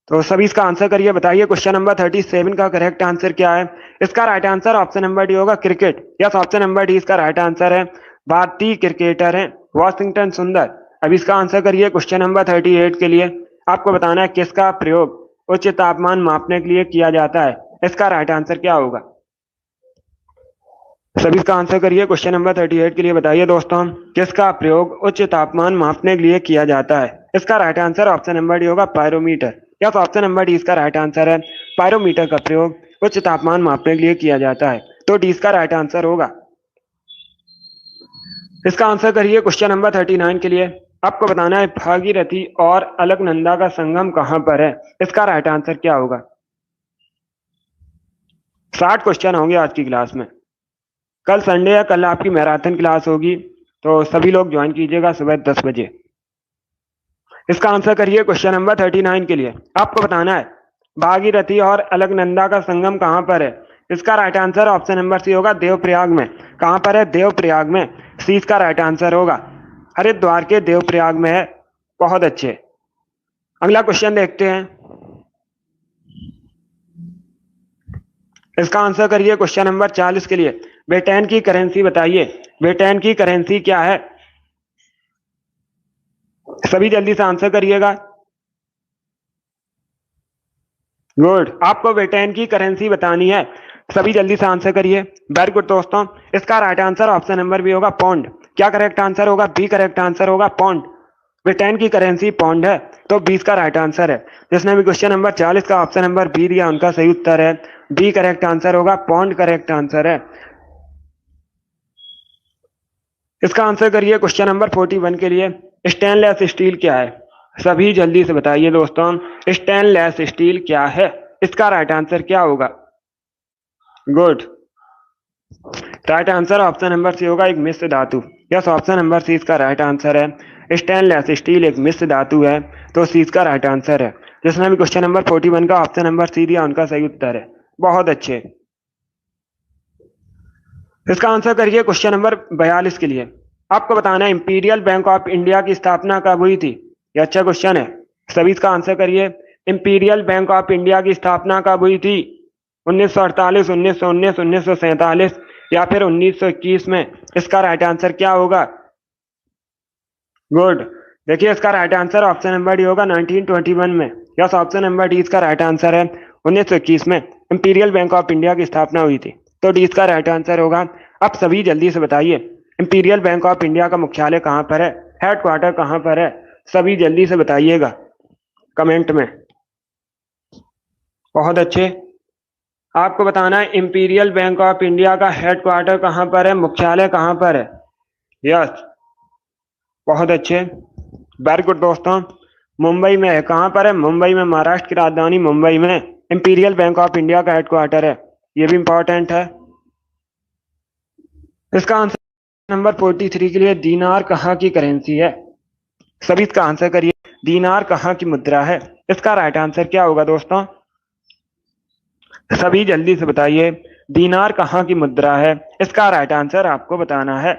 तो सभी इसका आंसर करिए, बताइए क्वेश्चन नंबर 37 का करेक्ट आंसर क्या है। इसका right answer option number D होगा, क्रिकेट। यस, ऑप्शन नंबर डी इसका राइट आंसर है। भारतीय क्रिकेटर हैं वॉशिंगटन सुंदर। अब इसका आंसर करिए क्वेश्चन नंबर 38 के लिए। आपको बताना है किसका प्रयोग उच्च तापमान मापने के लिए किया जाता है। इसका राइट आंसर क्या होगा। सभी इसका आंसर करिए क्वेश्चन नंबर 38 के लिए। बताइए दोस्तों किसका प्रयोग उच्च तापमान मापने के लिए किया जाता है। इसका right answer option number D होगा, पायरोमीटर। यस, ऑप्शन नंबर डी इसका राइट आंसर है। पायरोमीटर का प्रयोग उच्च तापमान मापने के लिए किया जाता है, तो डी इसका राइट आंसर होगा। इसका आंसर करिए क्वेश्चन नंबर 39 के लिए। आपको बताना है भागीरथी और अलकनंदा का संगम कहां पर है। इसका राइट आंसर क्या होगा। 60 क्वेश्चन होंगे आज की क्लास में। कल संडे है, कल आपकी मैराथन क्लास होगी, तो सभी लोग ज्वाइन कीजिएगा सुबह 10 बजे। इसका आंसर करिए क्वेश्चन नंबर 39 के लिए। आपको बताना है भागीरथी और अलकनंदा का संगम कहां पर है। इसका right answer option number C होगा देवप्रयाग में। कहां पर है, देवप्रयाग में। सी इसका राइट आंसर होगा। हरिद्वार के देवप्रयाग में है। बहुत अच्छे। अगला क्वेश्चन देखते हैं। इसका आंसर करिए क्वेश्चन नंबर 40 के लिए। ब्रिटेन की करेंसी बताइए। ब्रिटेन की करेंसी क्या है। सभी जल्दी से आंसर करिएगा। गुड, आपको ब्रिटेन की करेंसी बतानी है। सभी जल्दी से आंसर करिए। वेरी गुड दोस्तों, इसका right answer option number B होगा पौंड। क्या करेक्ट आंसर होगा, बी करेक्ट आंसर होगा पौंड। ब्रिटेन की करेंसी पौंड है, तो 20 का राइट आंसर है। जिसने भी क्वेश्चन नंबर 40 का ऑप्शन नंबर बी दिया उनका सही उत्तर है बी करेक्ट आंसर होगा, पौंड करेक्ट आंसर है। इसका आंसर करिए क्वेश्चन नंबर 41 के लिए। स्टेनलेस स्टील क्या है। सभी जल्दी से बताइए दोस्तों, स्टेनलेस स्टील क्या है। इसका राइट आंसर क्या होगा। Good, right answer option number C होगा एक मिश्र धातु। यस, ऑप्शन नंबर सी इसका राइट आंसर है। स्टेनलेस स्टील एक मिश्र धातु है, तो सी इसका राइट आंसर है। जिसने भी क्वेश्चन नंबर 41 का ऑप्शन नंबर सी दिया उनका सही उत्तर है। बहुत अच्छे। इसका आंसर करिए क्वेश्चन नंबर 42 के लिए। आपको बताना है इंपीरियल बैंक ऑफ इंडिया की स्थापना कब हुई थी। यह अच्छा क्वेश्चन है, सभी इसका आंसर करिए। इंपीरियल बैंक ऑफ इंडिया की स्थापना कब हुई थी। 1948, 1919, 1947 या फिर 1921 में। इसका राइट आंसर क्या होगा। गुड, देखिए इसका right answer option number D होगा 1921 में। यस, ऑप्शन नंबर डी इसका राइट आंसर है। 1921 में इंपीरियल बैंक ऑफ इंडिया की स्थापना हुई थी, तो डी इसका राइट आंसर होगा। अब सभी जल्दी से बताइए इंपीरियल बैंक ऑफ इंडिया का मुख्यालय कहां पर है, हेडक्वार्टर कहां पर है। सभी जल्दी से बताइएगा कमेंट में। बहुत अच्छे। आपको बताना है इंपीरियल बैंक ऑफ इंडिया का हेडक्वार्टर कहां पर है, मुख्यालय कहां पर है। यस, बहुत अच्छे। वेरी गुड दोस्तों, मुंबई में है। कहां पर है, मुंबई में। महाराष्ट्र की राजधानी मुंबई में इंपीरियल बैंक ऑफ इंडिया का हेडक्वार्टर है। यह भी इंपॉर्टेंट है। इसका आंसर नंबर 43 के लिए। दीनार कहां की करेंसी है। सभी इसका आंसर करिए। दीनार कहां की मुद्रा है। इसका राइट आंसर क्या होगा दोस्तों। सभी जल्दी से बताइए दीनार कहां की मुद्रा है। इसका राइट आंसर आपको बताना है,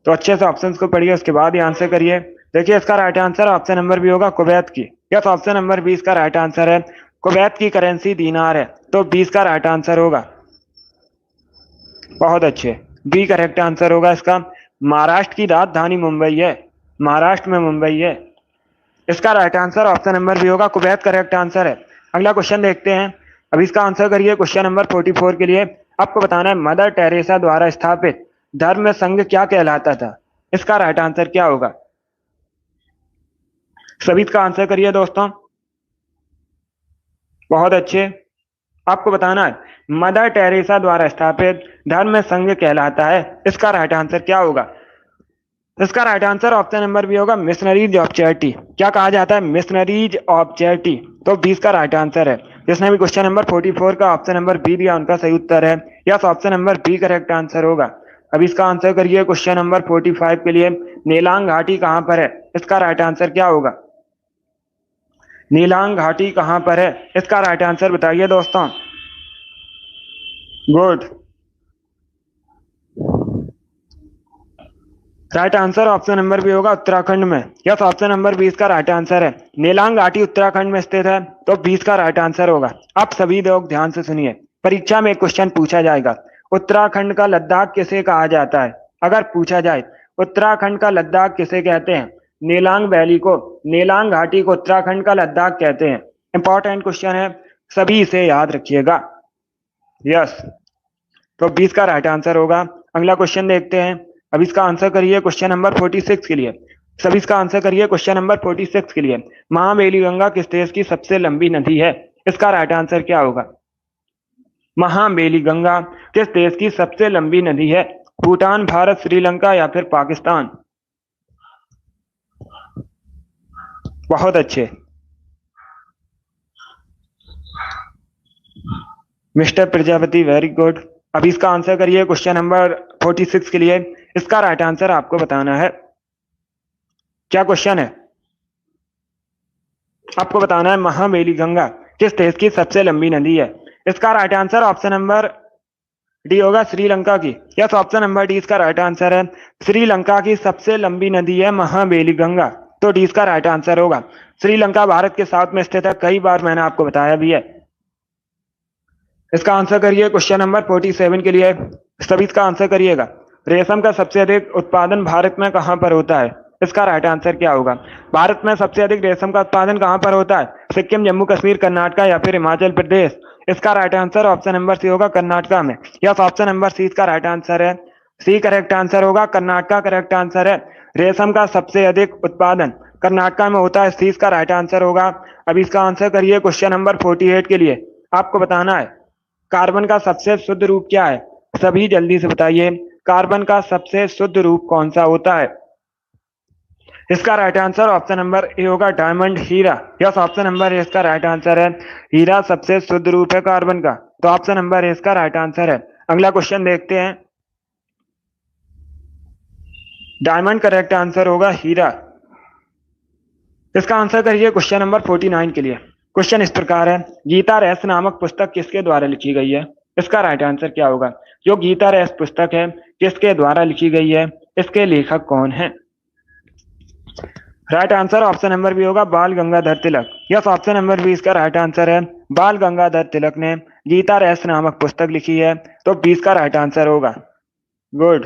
तो अच्छे से ऑप्शंस को पढ़िए, उसके बाद ही आंसर करिए। देखिए इसका right answer option number B होगा कुवैत की। यस, ऑप्शन नंबर 20 का राइट आंसर है। कुवैत की करेंसी दीनार है, तो 20 का राइट आंसर होगा। बहुत अच्छे, बी करेक्ट आंसर होगा इसका। महाराष्ट्र की राजधानी मुंबई है, महाराष्ट्र में मुंबई है। इसका right answer option number B होगा, कुवैत करेक्ट आंसर है। अगला क्वेश्चन देखते हैं। अब इसका आंसर करिए क्वेश्चन नंबर 44 के लिए। आपको बताना है मदर टेरेसा द्वारा स्थापित धर्म संघ क्या कहलाता था। इसका राइट आंसर क्या होगा। सभी इसका आंसर करिए दोस्तों। बहुत अच्छे। आपको बताना है मदर टेरेसा द्वारा स्थापित धर्म संघ कहलाता है। इसका राइट आंसर क्या होगा। इसका right answer option number B होगा मिशनरीज ऑफ चैरिटी। क्या कहा जाता है, मिशनरीज ऑफ चैरिटी, तो 20 का राइट आंसर है। जिसने भी क्वेश्चन नंबर 44 का ऑप्शन नंबर बी दिया उनका सही उत्तर है। Yes, option number B correct answer होगा। अब इसका आंसर करिए क्वेश्चन नंबर 45 के लिए। नीलांग घाटी कहां पर है। इसका राइट आंसर क्या होगा। नीलांग घाटी कहां पर है। इसका राइट आंसर बताइए दोस्तों। Good, right answer option number B होगा उत्तराखंड में। यस, ऑप्शन नंबर 20 का राइट आंसर है। नीलांग घाटी उत्तराखंड में स्थित है, तो 20 का राइट आंसर होगा। आप सभी लोग ध्यान से सुनिए, परीक्षा में एक क्वेश्चन पूछा जाएगा, उत्तराखंड का लद्दाख किसे कहा जाता है। अगर पूछा जाए उत्तराखंड का लद्दाख किसे कहते हैं, नीलांग वैली को, नीलांग घाटी को उत्तराखंड का लद्दाख कहते हैं। इंपॉर्टेंट क्वेश्चन है, सभी इसे याद रखिएगा। यस, तो 20 का राइट आंसर होगा। अगला क्वेश्चन देखते हैं। अब इसका आंसर करिए क्वेश्चन नंबर 46 के लिए। सभी इसका आंसर करिए क्वेश्चन नंबर 46 के लिए। महाबेली गंगा किस देश की सबसे लंबी नदी है। इसका राइट आंसर क्या होगा। महाबेली गंगा किस देश की सबसे लंबी नदी है। भूटान, भारत, श्रीलंका या फिर पाकिस्तान। बहुत अच्छे मिस्टर प्रजापति, वेरी गुड। अब इसका आंसर करिए क्वेश्चन नंबर 46 के लिए। इसका राइट आंसर आपको बताना है। क्या क्वेश्चन है? आपको बताना है महाबेली गंगा किस देश की सबसे लंबी नदी है। इसका right answer option number D होगा श्रीलंका की। यस, ऑप्शन नंबर डी इसका राइट आंसर है। श्रीलंका की सबसे लंबी नदी है महाबेली गंगा, तो डी इसका राइट आंसर होगा। श्रीलंका भारत के साथ में स्थित है, कई बार मैंने आपको बताया भी है। इसका आंसर करिए क्वेश्चन नंबर 47 के लिए। सभी इसका आंसर करिएगा। रेशम का सबसे अधिक उत्पादन भारत में कहां पर होता है? इसका राइट आंसर क्या होगा? भारत में सबसे अधिक रेशम का उत्पादन कहां पर होता है? सिक्किम, जम्मू कश्मीर, कर्नाटक या फिर हिमाचल प्रदेश? इसका right answer option number C होगा, कर्नाटक में। यस, ऑप्शन नंबर सी इसका राइट आंसर है। सी करेक्ट आंसर होगा, कर्नाटक करेक्ट आंसर है। रेशम का सबसे अधिक उत्पादन कर्नाटक में होता है, सी इसका राइट आंसर होगा। अब इसका आंसर करिए क्वेश्चन नंबर 48 के लिए। आपको बताना है कार्बन का सबसे शुद्ध रूप क्या है? सभी जल्दी से बताइए, कार्बन का सबसे शुद्ध रूप कौन सा होता है? इसका right answer option number A होगा, डायमंड, हीरा। यस, ऑप्शन नंबर ए इसका राइट आंसर है। हीरा सबसे शुद्ध रूप है कार्बन का, तो ऑप्शन नंबर ए इसका राइट आंसर है। अगला क्वेश्चन देखते हैं। डायमंड करेक्ट आंसर होगा, हीरा। इसका आंसर करिए क्वेश्चन नंबर 49 के लिए। क्वेश्चन इस प्रकार है, गीता रस नामक पुस्तक किसके द्वारा लिखी गई है? इसका राइट आंसर क्या होगा? जो गीता रस पुस्तक है किसके द्वारा लिखी गई है? इसके लेखक कौन है? Right answer option number B होगा, Bal Gangadhar Tilak. Yes, option number B इसका राइट आंसर है। बाल गंगाधर तिलक ने गीता रस नामक पुस्तक लिखी है, तो बी इसका राइट आंसर होगा। गुड।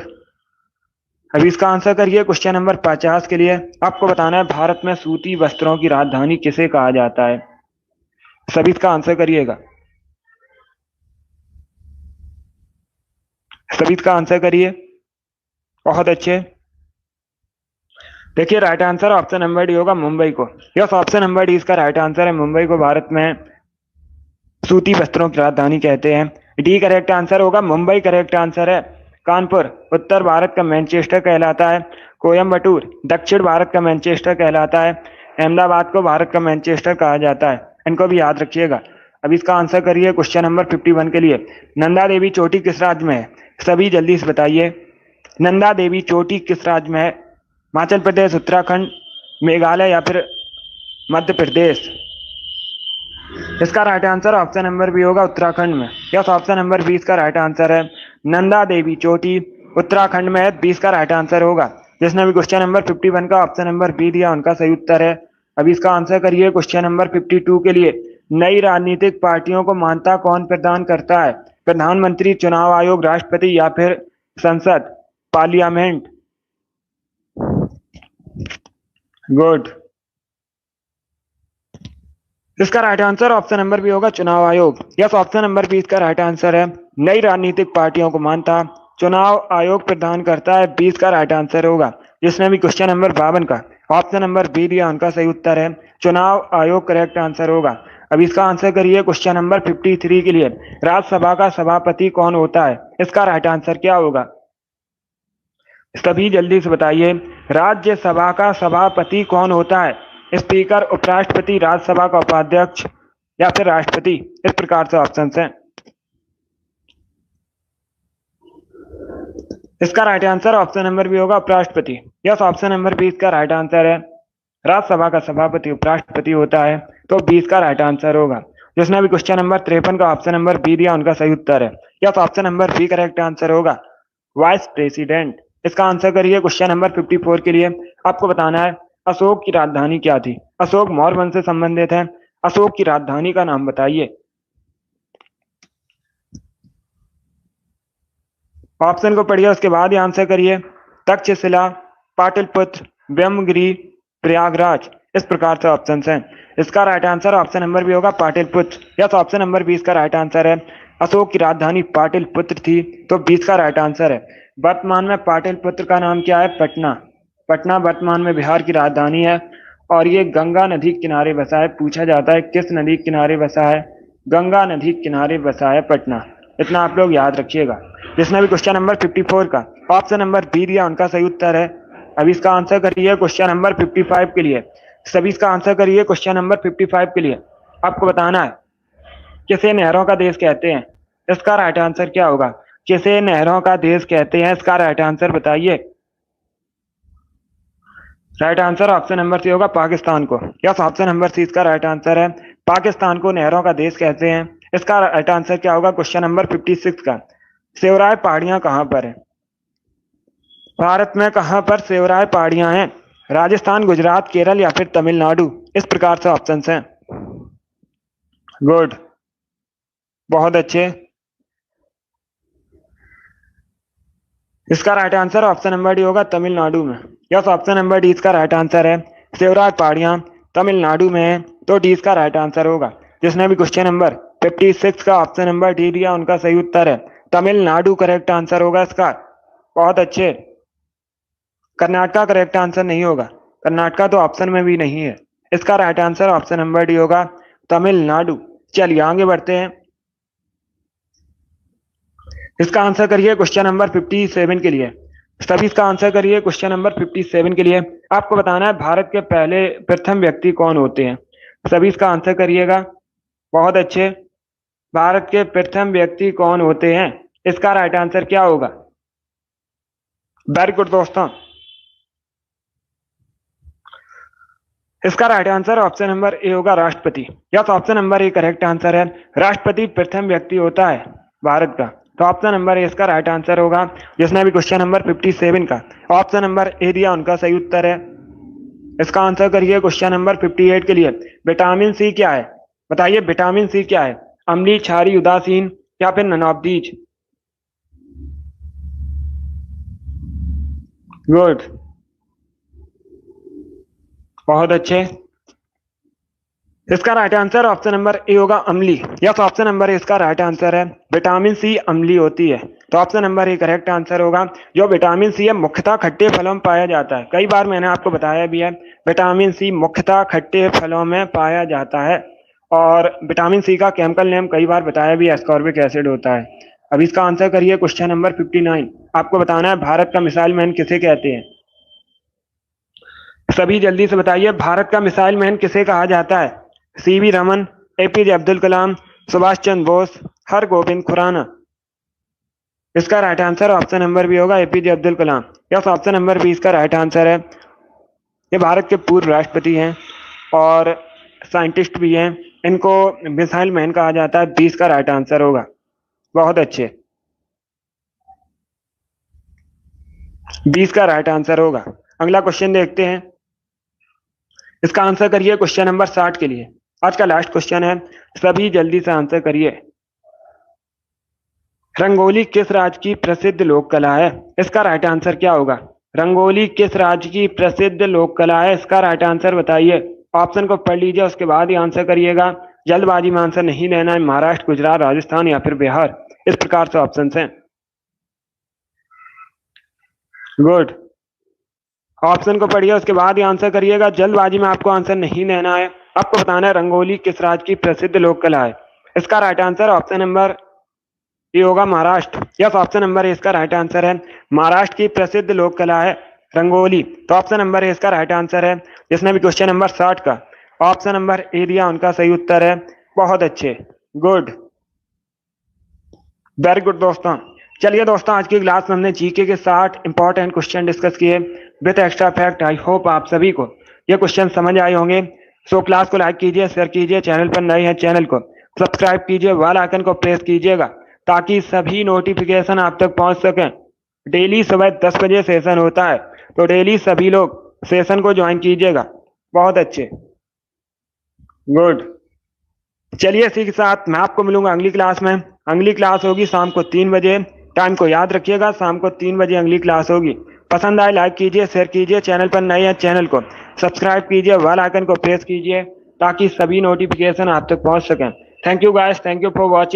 अभी इसका आंसर करिए क्वेश्चन नंबर 50 के लिए। आपको बताना है भारत में सूती वस्त्रों की राजधानी किसे कहा जाता है? सभी इसका आंसर करिएगा। सभी इसका आंसर करिए। बहुत अच्छे। देखिए right answer option number D होगा, मुंबई को। यस, ऑप्शन नंबर डी इसका राइट आंसर है। मुंबई को भारत में सूती वस्त्रों की राजधानी कहते हैं। डी करेक्ट आंसर होगा, मुंबई करेक्ट आंसर है। कानपुर उत्तर भारत का मैनचेस्टर कहलाता है। कोयम्बटूर दक्षिण भारत का मैनचेस्टर कहलाता है। अहमदाबाद को भारत का मैनचेस्टर कहा जाता है। इनको भी याद रखिएगा। अब इसका आंसर करिए क्वेश्चन नंबर 51 के लिए। नंदा देवी चोटी किस राज्य में है? सभी जल्दी से बताइए, नंदा देवी चोटी किस राज्य में है? हिमाचल प्रदेश, उत्तराखंड, मेघालय या फिर मध्य प्रदेश? इसका right answer option number B होगा, उत्तराखंड में। यस, ऑप्शन नंबर 20 का राइट आंसर है। नंदा देवी चोटी उत्तराखंड में है, 20 का राइट आंसर होगा। जिसने भी क्वेश्चन नंबर 51 का ऑप्शन नंबर बी दिया उनका सही उत्तर है। अभी इसका आंसर करिए क्वेश्चन नंबर 52 के लिए। नई राजनीतिक पार्टियों को मान्यता कौन प्रदान करता है? प्रधानमंत्री, चुनाव आयोग, राष्ट्रपति या फिर संसद, पार्लियामेंट? गुड। इसका right answer option number B होगा, चुनाव आयोग। यस, ऑप्शन नंबर बी इसका राइट आंसर है। नई राजनीतिक पार्टियों को मान्यता चुनाव आयोग प्रदान करता है, 20 का राइट आंसर होगा। जिसने भी क्वेश्चन नंबर 52 का ऑप्शन नंबर बी दिया उनका सही उत्तर है, चुनाव आयोग करेक्ट आंसर होगा। अब इसका आंसर करिए क्वेश्चन नंबर 53 के लिए। राज्यसभा का सभापति कौन होता है? इसका राइट आंसर क्या होगा? सभी जल्दी से बताइए, राज्यसभा का सभापति कौन होता है? स्पीकर, उपराष्ट्रपति, राज्यसभा का उपाध्यक्ष या फिर राष्ट्रपति? इस प्रकार से ऑप्शन हैं। इसका right answer option number B होगा, उपराष्ट्रपति। यस, ऑप्शन नंबर 20 का राइट आंसर है। राज्यसभा का सभापति उपराष्ट्रपति होता है, तो 20 का राइट आंसर होगा। जिसने भी क्वेश्चन नंबर 53 का ऑप्शन नंबर बी दिया उनका सही उत्तर है। Yes, option number B correct answer होगा, वाइस प्रेसिडेंट। इसका आंसर करिए क्वेश्चन नंबर 54 के लिए। आपको बताना है अशोक की राजधानी क्या थी? अशोक मौर्य वंश से संबंधित है। अशोक की राजधानी का नाम बताइए। ऑप्शन को पढ़िए, उसके बाद ही आंसर करिए। तक्षशिला, पाटलिपुत्र, ब्रह्मगिरी, प्रयागराज? इस प्रकार से ऑप्शन हैं। इसका right answer option number B होगा, पाटलिपुत्र। यस, ऑप्शन नंबर 20 का राइट आंसर है। अशोक की राजधानी पाटलिपुत्र थी, तो 20 का राइट आंसर है। वर्तमान में पाटलिपुत्र का नाम क्या है? पटना। पटना वर्तमान में बिहार की राजधानी है और ये गंगा नदी के किनारे बसा है। पूछा जाता है किस नदी के किनारे बसा है? गंगा नदी के किनारे बसा है पटना। इतना आप लोग याद रखिएगा। जिसने भी क्वेश्चन नंबर 54 का ऑप्शन नंबर बी दिया उनका सही उत्तर है। अब इसका आंसर करिए क्वेश्चन नंबर 55 के लिए। सभी इसका आंसर करिए क्वेश्चन नंबर 55 के लिए। आपको बताना है किसे नहरों का देश कहते हैं, इसका राइट आंसर क्या होगा। किसे नहरों का देश कहते हैं, इसका राइट आंसर बताइए। Right answer option number C होगा पाकिस्तान को। यस, ऑप्शन नंबर सी इसका राइट आंसर है। पाकिस्तान को नहरों का देश कहते हैं। इसका राइट आंसर क्या होगा क्वेश्चन नंबर 56 का। सेवराय पहाड़ियां कहां पर है, भारत में कहां पर सेवराय पहाड़ियां हैं। राजस्थान, गुजरात, केरल या फिर तमिलनाडु। इस प्रकार से ऑप्शन हैं। गुड, बहुत अच्छे। इसका right answer option number D होगा तमिलनाडु में। यस, ऑप्शन नंबर डी इसका राइट आंसर है। सेवराय पहाड़ियां तमिलनाडु में है, तो डी इसका राइट आंसर होगा। जिसने भी क्वेश्चन नंबर 56 का ऑप्शन नंबर डी दिया उनका सही उत्तर है तमिलनाडु करेक्ट आंसर होगा इसका। बहुत अच्छे। कर्नाटका करेक्ट आंसर नहीं होगा, कर्नाटका तो ऑप्शन में भी नहीं है। इसका right answer option number D होगा तमिलनाडु। चलिए आगे बढ़ते हैं। इसका आंसर करिए क्वेश्चन नंबर 57 के लिए। सभी इसका आंसर करिए क्वेश्चन नंबर 57 के लिए। आपको बताना है भारत के पहले प्रथम व्यक्ति कौन होते हैं। सभी इसका आंसर करिएगा। बहुत अच्छे। भारत के प्रथम व्यक्ति कौन होते हैं, इसका राइट आंसर क्या होगा। वेरी गुड दोस्तों। इसका right answer option number A होगा राष्ट्रपति। Yes, option number A correct answer है। राष्ट्रपति प्रथम व्यक्ति होता है भारत का, तो ऑप्शन नंबर ए इसका राइट आंसर होगा। जिसने भी क्वेश्चन नंबर 57 का ऑप्शन नंबर ए दिया उनका सही उत्तर है। इसका आंसर करिए क्वेश्चन नंबर 58 के लिए। विटामिन सी क्या है, बताइए विटामिन सी क्या है। अम्लीय, क्षारीय, उदासीन या फिर नन ऑफ दीज। गुड, बहुत अच्छे। इसका right answer option number A होगा अम्लीय। यस, ऑप्शन नंबर ए इसका राइट आंसर है। विटामिन सी अम्लीय होती है, तो option number A correct answer होगा। जो विटामिन सी है मुख्यतः खट्टे फलों में पाया जाता है। कई बार मैंने आपको बताया भी है, विटामिन सी मुख्यतः खट्टे फलों में पाया जाता है। और विटामिन सी का केमिकल नेम कई बार बताया भी, एस्कॉर्बिक एसिड होता है। अब इसका आंसर करिए क्वेश्चन नंबर 59। आपको बताना है भारत का मिसाइल मैन किसे कहते हैं। सभी जल्दी से बताइए, भारत का मिसाइल मैन किसे कहा जाता है। सीवी रमन, एपीजे अब्दुल कलाम, सुभाष चंद्र बोस, हरगोविंद खुराना। इसका right answer option number B होगा APJ Abdul Kalam. Yes, option number B इसका राइट आंसर है। ये भारत के पूर्व राष्ट्रपति हैं और साइंटिस्ट भी हैं। इनको मिसाइल मैन कहा जाता है। 20 का राइट आंसर होगा। बहुत अच्छे, 20 का राइट आंसर होगा। अगला क्वेश्चन देखते हैं। इसका आंसर करिए क्वेश्चन नंबर 60 के लिए। आज का लास्ट क्वेश्चन है, सभी जल्दी से आंसर करिए। रंगोली किस राज्य की प्रसिद्ध लोक कला है, इसका राइट आंसर क्या होगा। रंगोली किस राज्य की प्रसिद्ध लोक कला है, इसका राइट आंसर बताइए। ऑप्शन को पढ़ लीजिए, उसके बाद ही आंसर करिएगा। जल्दबाजी में आंसर नहीं देना है। महाराष्ट्र, गुजरात, राजस्थान या फिर बिहार। इस प्रकार से ऑप्शन हैं। गुड, ऑप्शन को पढ़िए, उसके बाद ही आंसर करिएगा। जल्दबाजी में आपको आंसर नहीं देना है। आपको बताना है रंगोली किस राज्य की प्रसिद्ध लोक कला है। इसका right answer option number A होगा Maharashtra. Yes, option number A इसका राइट आंसर है। महाराष्ट्र की प्रसिद्ध लोक कला है रंगोली, तो ऑप्शन नंबर ए इसका राइट आंसर है। जिसने भी क्वेश्चन नंबर 60 का ऑप्शन नंबर ए दिया उनका सही उत्तर है। बहुत अच्छे, गुड, वेरी गुड दोस्तों। चलिए दोस्तों, आज की क्लास में हमने जीके के 60 इंपॉर्टेंट क्वेश्चन डिस्कस किए with extra fact. I hope आप सभी को ये क्वेश्चन समझ आए होंगे। सो क्लास को लाइक कीजिए, शेयर कीजिए। चैनल पर नए हैं चैनल को सब्सक्राइब कीजिए, बेल आइकन को प्रेस कीजिएगा ताकि सभी नोटिफिकेशन आप तक पहुंच सकें। डेली सुबह 10 बजे सेशन होता है, तो डेली सभी लोग सेशन को ज्वाइन कीजिएगा। बहुत अच्छे, गुड। चलिए इसी के साथ मैं आपको मिलूंगा अगली क्लास में। अगली क्लास होगी शाम को 3 बजे। टाइम को याद रखिएगा, शाम को 3 बजे अगली क्लास होगी। पसंद आए लाइक कीजिए, शेयर कीजिए। चैनल पर नए हैं चैनल को सब्सक्राइब कीजिए, बेल आइकन को प्रेस कीजिए ताकि सभी नोटिफिकेशन आप तक पहुंच सकें। Thank you guys, thank you for watching.